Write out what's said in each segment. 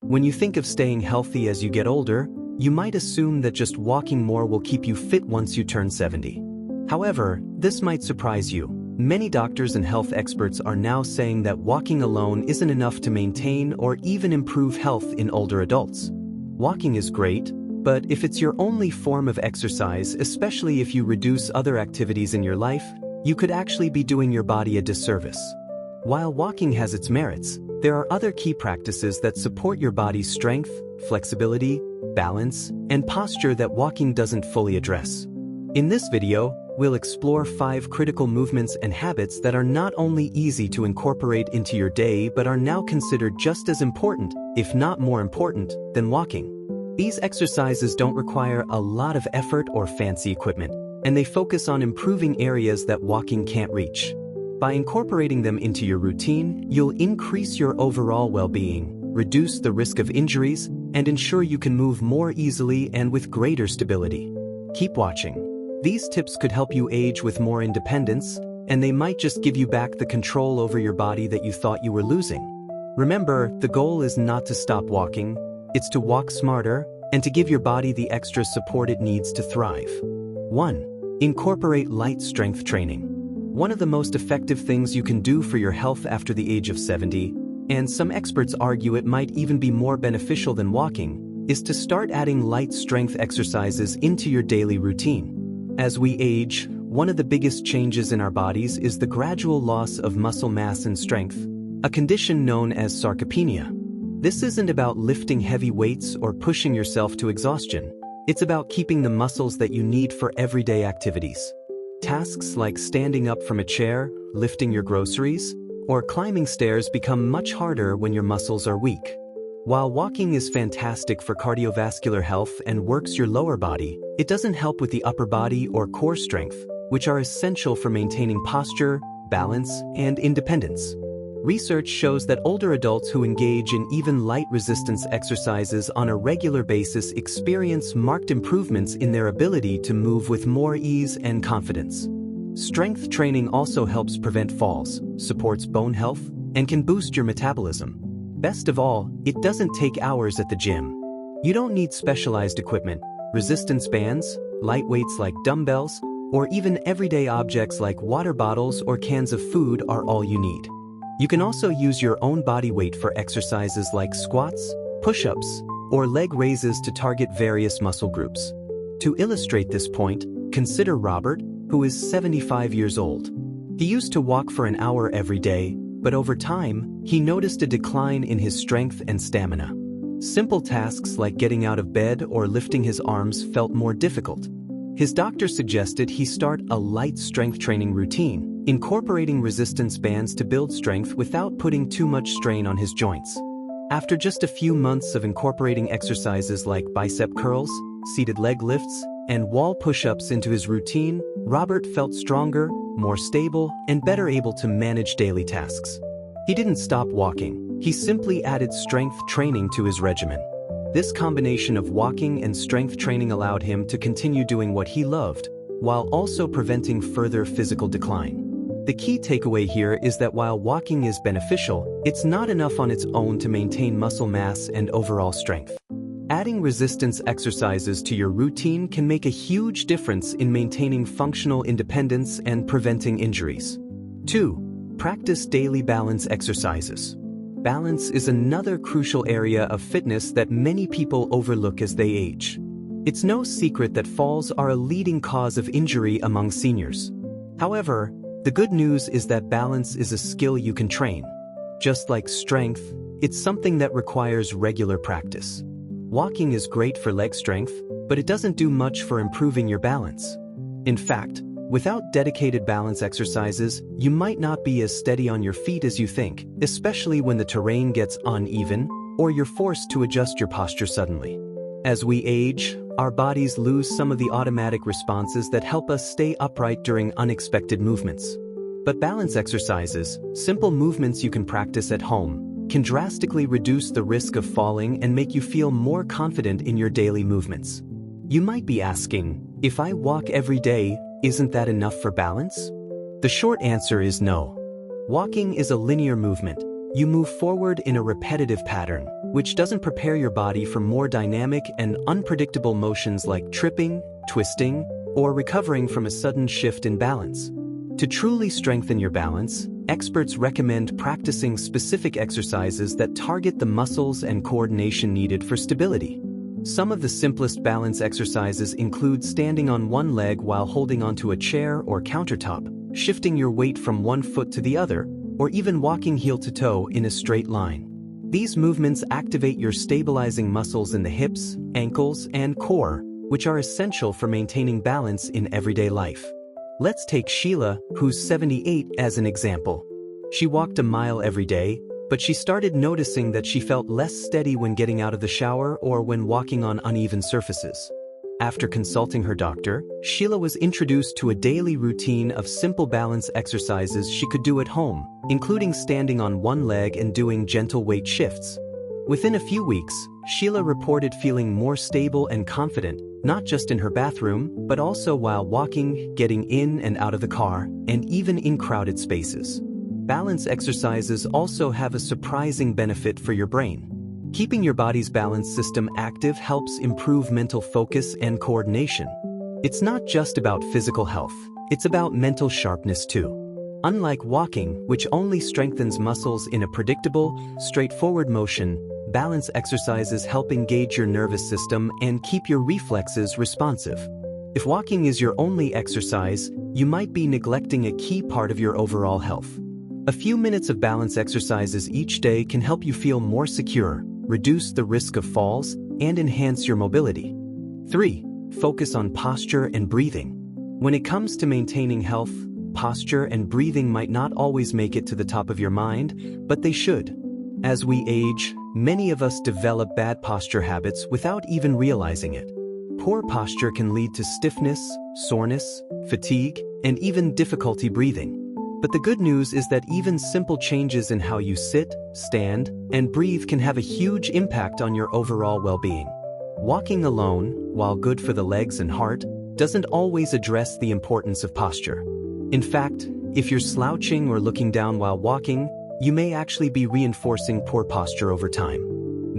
When you think of staying healthy as you get older, you might assume that just walking more will keep you fit once you turn 70. However, this might surprise you. Many doctors and health experts are now saying that walking alone isn't enough to maintain or even improve health in older adults. Walking is great, but if it's your only form of exercise, especially if you reduce other activities in your life, you could actually be doing your body a disservice. While walking has its merits, there are other key practices that support your body's strength, flexibility, balance, and posture that walking doesn't fully address. In this video, we'll explore 5 critical movements and habits that are not only easy to incorporate into your day but are now considered just as important, if not more important, than walking. These exercises don't require a lot of effort or fancy equipment, and they focus on improving areas that walking can't reach. By incorporating them into your routine, you'll increase your overall well-being, reduce the risk of injuries, and ensure you can move more easily and with greater stability. Keep watching. These tips could help you age with more independence, and they might just give you back the control over your body that you thought you were losing. Remember, the goal is not to stop walking, it's to walk smarter and to give your body the extra support it needs to thrive. 1. Incorporate light strength training. One of the most effective things you can do for your health after the age of 70, and some experts argue it might even be more beneficial than walking, is to start adding light strength exercises into your daily routine. As we age, one of the biggest changes in our bodies is the gradual loss of muscle mass and strength, a condition known as sarcopenia. This isn't about lifting heavy weights or pushing yourself to exhaustion. It's about keeping the muscles that you need for everyday activities. Tasks like standing up from a chair, lifting your groceries, or climbing stairs become much harder when your muscles are weak. While walking is fantastic for cardiovascular health and works your lower body, it doesn't help with the upper body or core strength, which are essential for maintaining posture, balance, and independence. Research shows that older adults who engage in even light resistance exercises on a regular basis experience marked improvements in their ability to move with more ease and confidence. Strength training also helps prevent falls, supports bone health, and can boost your metabolism. Best of all, it doesn't take hours at the gym. You don't need specialized equipment. Resistance bands, light weights like dumbbells, or even everyday objects like water bottles or cans of food are all you need. You can also use your own body weight for exercises like squats, push-ups, or leg raises to target various muscle groups. To illustrate this point, consider Robert, who is 75 years old. He used to walk for an hour every day, but over time, he noticed a decline in his strength and stamina. Simple tasks like getting out of bed or lifting his arms felt more difficult. His doctor suggested he start a light strength training routine, incorporating resistance bands to build strength without putting too much strain on his joints. After just a few months of incorporating exercises like bicep curls, seated leg lifts, and wall push-ups into his routine, Robert felt stronger, more stable, and better able to manage daily tasks. He didn't stop walking, he simply added strength training to his regimen. This combination of walking and strength training allowed him to continue doing what he loved, while also preventing further physical decline. The key takeaway here is that while walking is beneficial, it's not enough on its own to maintain muscle mass and overall strength. Adding resistance exercises to your routine can make a huge difference in maintaining functional independence and preventing injuries. 2. Practice daily balance exercises. Balance is another crucial area of fitness that many people overlook as they age. It's no secret that falls are a leading cause of injury among seniors. However, the good news is that balance is a skill you can train. Just like strength, it's something that requires regular practice. Walking is great for leg strength, but it doesn't do much for improving your balance. In fact, without dedicated balance exercises, you might not be as steady on your feet as you think, especially when the terrain gets uneven or you're forced to adjust your posture suddenly. As we age, our bodies lose some of the automatic responses that help us stay upright during unexpected movements. But balance exercises, simple movements you can practice at home, can drastically reduce the risk of falling and make you feel more confident in your daily movements. You might be asking, if I walk every day, isn't that enough for balance? The short answer is no. Walking is a linear movement. You move forward in a repetitive pattern, which doesn't prepare your body for more dynamic and unpredictable motions like tripping, twisting, or recovering from a sudden shift in balance. To truly strengthen your balance, experts recommend practicing specific exercises that target the muscles and coordination needed for stability. Some of the simplest balance exercises include standing on one leg while holding onto a chair or countertop, shifting your weight from one foot to the other, or even walking heel to toe in a straight line. These movements activate your stabilizing muscles in the hips, ankles, and core, which are essential for maintaining balance in everyday life. Let's take Sheila, who's 78, as an example. She walked a mile every day, but she started noticing that she felt less steady when getting out of the shower or when walking on uneven surfaces. After consulting her doctor, Sheila was introduced to a daily routine of simple balance exercises she could do at home, including standing on one leg and doing gentle weight shifts. Within a few weeks, Sheila reported feeling more stable and confident, not just in her bathroom, but also while walking, getting in and out of the car, and even in crowded spaces. Balance exercises also have a surprising benefit for your brain. Keeping your body's balance system active helps improve mental focus and coordination. It's not just about physical health, it's about mental sharpness too. Unlike walking, which only strengthens muscles in a predictable, straightforward motion, balance exercises help engage your nervous system and keep your reflexes responsive. If walking is your only exercise, you might be neglecting a key part of your overall health. A few minutes of balance exercises each day can help you feel more secure, reduce the risk of falls, and enhance your mobility. 3. Focus on posture and breathing. When it comes to maintaining health, posture and breathing might not always make it to the top of your mind, but they should. As we age, many of us develop bad posture habits without even realizing it. Poor posture can lead to stiffness, soreness, fatigue, and even difficulty breathing. But the good news is that even simple changes in how you sit, stand, and breathe can have a huge impact on your overall well-being. Walking alone, while good for the legs and heart, doesn't always address the importance of posture. In fact, if you're slouching or looking down while walking, you may actually be reinforcing poor posture over time.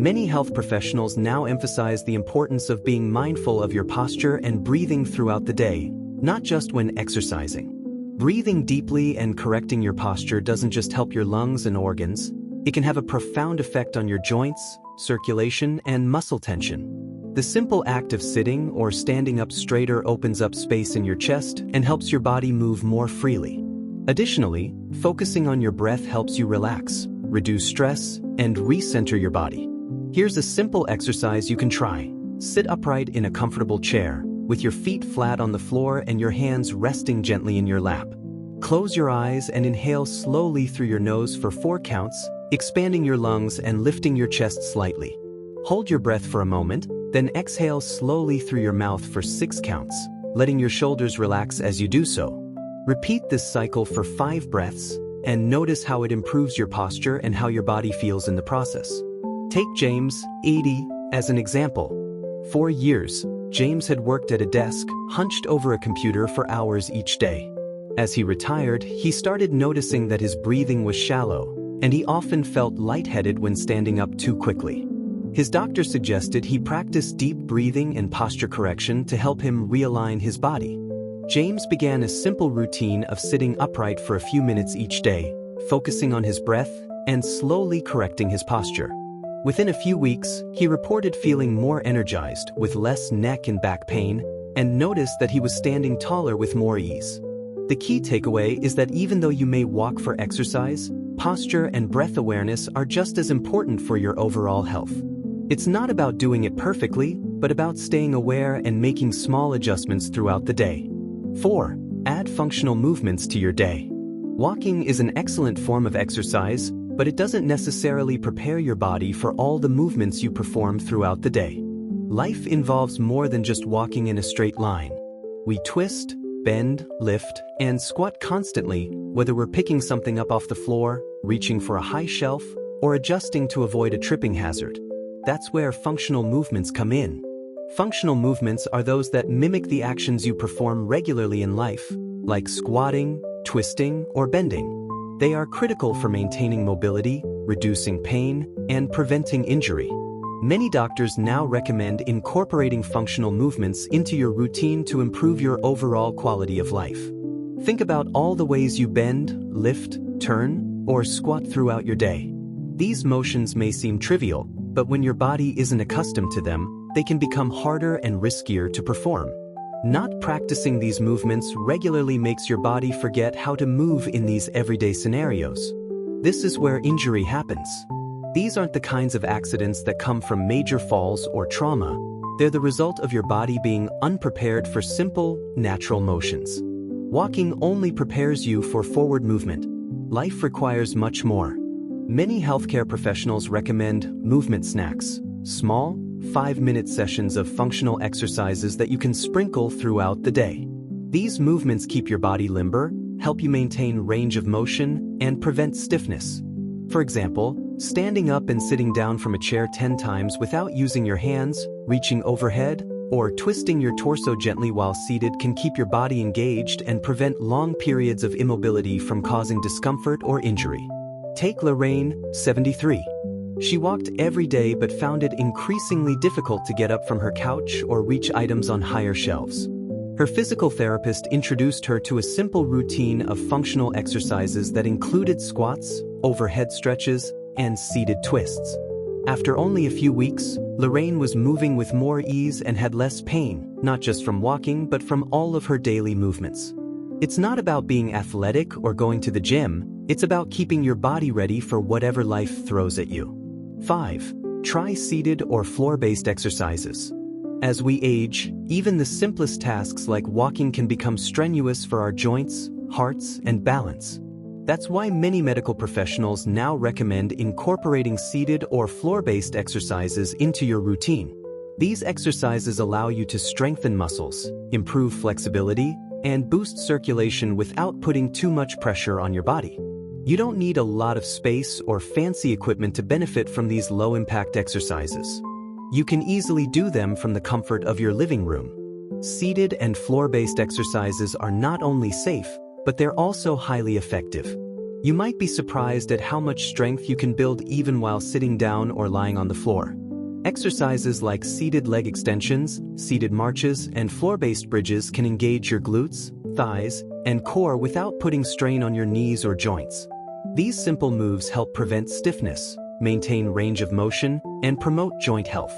Many health professionals now emphasize the importance of being mindful of your posture and breathing throughout the day, not just when exercising. Breathing deeply and correcting your posture doesn't just help your lungs and organs, it can have a profound effect on your joints, circulation, and muscle tension. The simple act of sitting or standing up straighter opens up space in your chest and helps your body move more freely. Additionally, focusing on your breath helps you relax, reduce stress, and recenter your body. Here's a simple exercise you can try. Sit upright in a comfortable chair, with your feet flat on the floor and your hands resting gently in your lap. Close your eyes and inhale slowly through your nose for 4 counts, expanding your lungs and lifting your chest slightly. Hold your breath for a moment, then exhale slowly through your mouth for 6 counts, letting your shoulders relax as you do so. Repeat this cycle for 5 breaths, and notice how it improves your posture and how your body feels in the process. Take James, 80, as an example. For years, James had worked at a desk, hunched over a computer for hours each day. As he retired, he started noticing that his breathing was shallow, and he often felt lightheaded when standing up too quickly. His doctor suggested he practice deep breathing and posture correction to help him realign his body. James began a simple routine of sitting upright for a few minutes each day, focusing on his breath and slowly correcting his posture. Within a few weeks, he reported feeling more energized, with less neck and back pain, and noticed that he was standing taller with more ease. The key takeaway is that even though you may walk for exercise, posture and breath awareness are just as important for your overall health. It's not about doing it perfectly, but about staying aware and making small adjustments throughout the day. 4. Add functional movements to your day. Walking is an excellent form of exercise, but it doesn't necessarily prepare your body for all the movements you perform throughout the day. Life involves more than just walking in a straight line. We twist, bend, lift, and squat constantly, whether we're picking something up off the floor, reaching for a high shelf, or adjusting to avoid a tripping hazard. That's where functional movements come in. Functional movements are those that mimic the actions you perform regularly in life, like squatting, twisting, or bending. They are critical for maintaining mobility, reducing pain, and preventing injury. Many doctors now recommend incorporating functional movements into your routine to improve your overall quality of life. Think about all the ways you bend, lift, turn, or squat throughout your day. These motions may seem trivial, but when your body isn't accustomed to them, they can become harder and riskier to perform. Not practicing these movements regularly makes your body forget how to move in these everyday scenarios. This is where injury happens. These aren't the kinds of accidents that come from major falls or trauma. They're the result of your body being unprepared for simple, natural motions. Walking only prepares you for forward movement. Life requires much more. Many healthcare professionals recommend movement snacks, small, 5-minute sessions of functional exercises that you can sprinkle throughout the day. These movements keep your body limber, help you maintain range of motion, and prevent stiffness. For example, standing up and sitting down from a chair 10 times without using your hands, reaching overhead, or twisting your torso gently while seated can keep your body engaged and prevent long periods of immobility from causing discomfort or injury. Take Lorraine, 73. She walked every day but found it increasingly difficult to get up from her couch or reach items on higher shelves. Her physical therapist introduced her to a simple routine of functional exercises that included squats, overhead stretches, and seated twists. After only a few weeks, Lorraine was moving with more ease and had less pain, not just from walking but from all of her daily movements. It's not about being athletic or going to the gym, it's about keeping your body ready for whatever life throws at you. 5. Try seated or floor-based exercises. As we age, even the simplest tasks like walking can become strenuous for our joints, hearts, and balance. That's why many medical professionals now recommend incorporating seated or floor-based exercises into your routine. These exercises allow you to strengthen muscles, improve flexibility, and boost circulation without putting too much pressure on your body. You don't need a lot of space or fancy equipment to benefit from these low-impact exercises. You can easily do them from the comfort of your living room. Seated and floor-based exercises are not only safe, but they're also highly effective. You might be surprised at how much strength you can build even while sitting down or lying on the floor. Exercises like seated leg extensions, seated marches, and floor-based bridges can engage your glutes, thighs, and core without putting strain on your knees or joints. These simple moves help prevent stiffness, maintain range of motion, and promote joint health.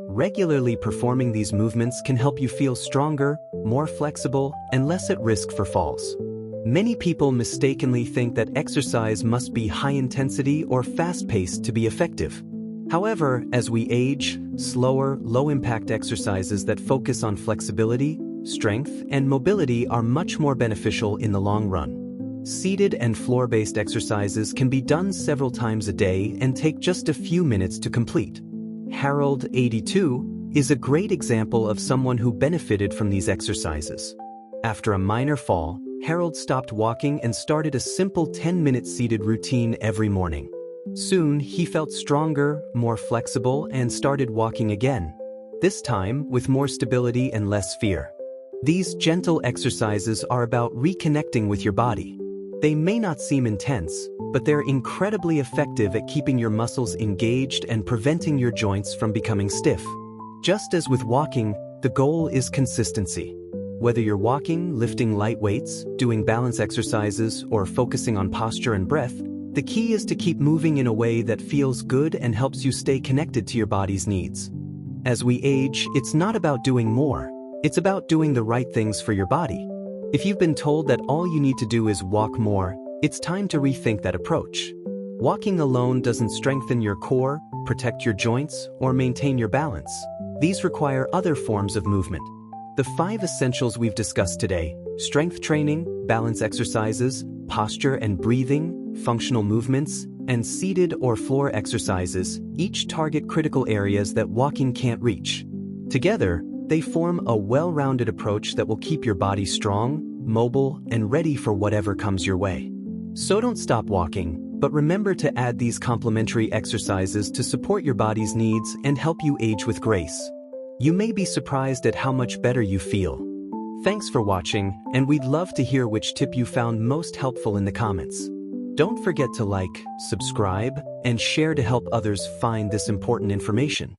Regularly performing these movements can help you feel stronger, more flexible, and less at risk for falls. Many people mistakenly think that exercise must be high-intensity or fast-paced to be effective. However, as we age, slower, low-impact exercises that focus on flexibility, strength, and mobility are much more beneficial in the long run. Seated and floor-based exercises can be done several times a day and take just a few minutes to complete. Harold, 82, is a great example of someone who benefited from these exercises. After a minor fall, Harold stopped walking and started a simple 10-minute seated routine every morning. Soon, he felt stronger, more flexible, and started walking again, this time with more stability and less fear. These gentle exercises are about reconnecting with your body. They may not seem intense, but they're incredibly effective at keeping your muscles engaged and preventing your joints from becoming stiff. Just as with walking, the goal is consistency. Whether you're walking, lifting light weights, doing balance exercises, or focusing on posture and breath, the key is to keep moving in a way that feels good and helps you stay connected to your body's needs. As we age, it's not about doing more. It's about doing the right things for your body. If you've been told that all you need to do is walk more, it's time to rethink that approach. Walking alone doesn't strengthen your core, protect your joints, or maintain your balance. These require other forms of movement. The 5 essentials we've discussed today: strength training, balance exercises, posture and breathing, functional movements, and seated or floor exercises, each target critical areas that walking can't reach. Together, they form a well-rounded approach that will keep your body strong, mobile, and ready for whatever comes your way. So don't stop walking, but remember to add these complementary exercises to support your body's needs and help you age with grace. You may be surprised at how much better you feel. Thanks for watching, and we'd love to hear which tip you found most helpful in the comments. Don't forget to like, subscribe, and share to help others find this important information.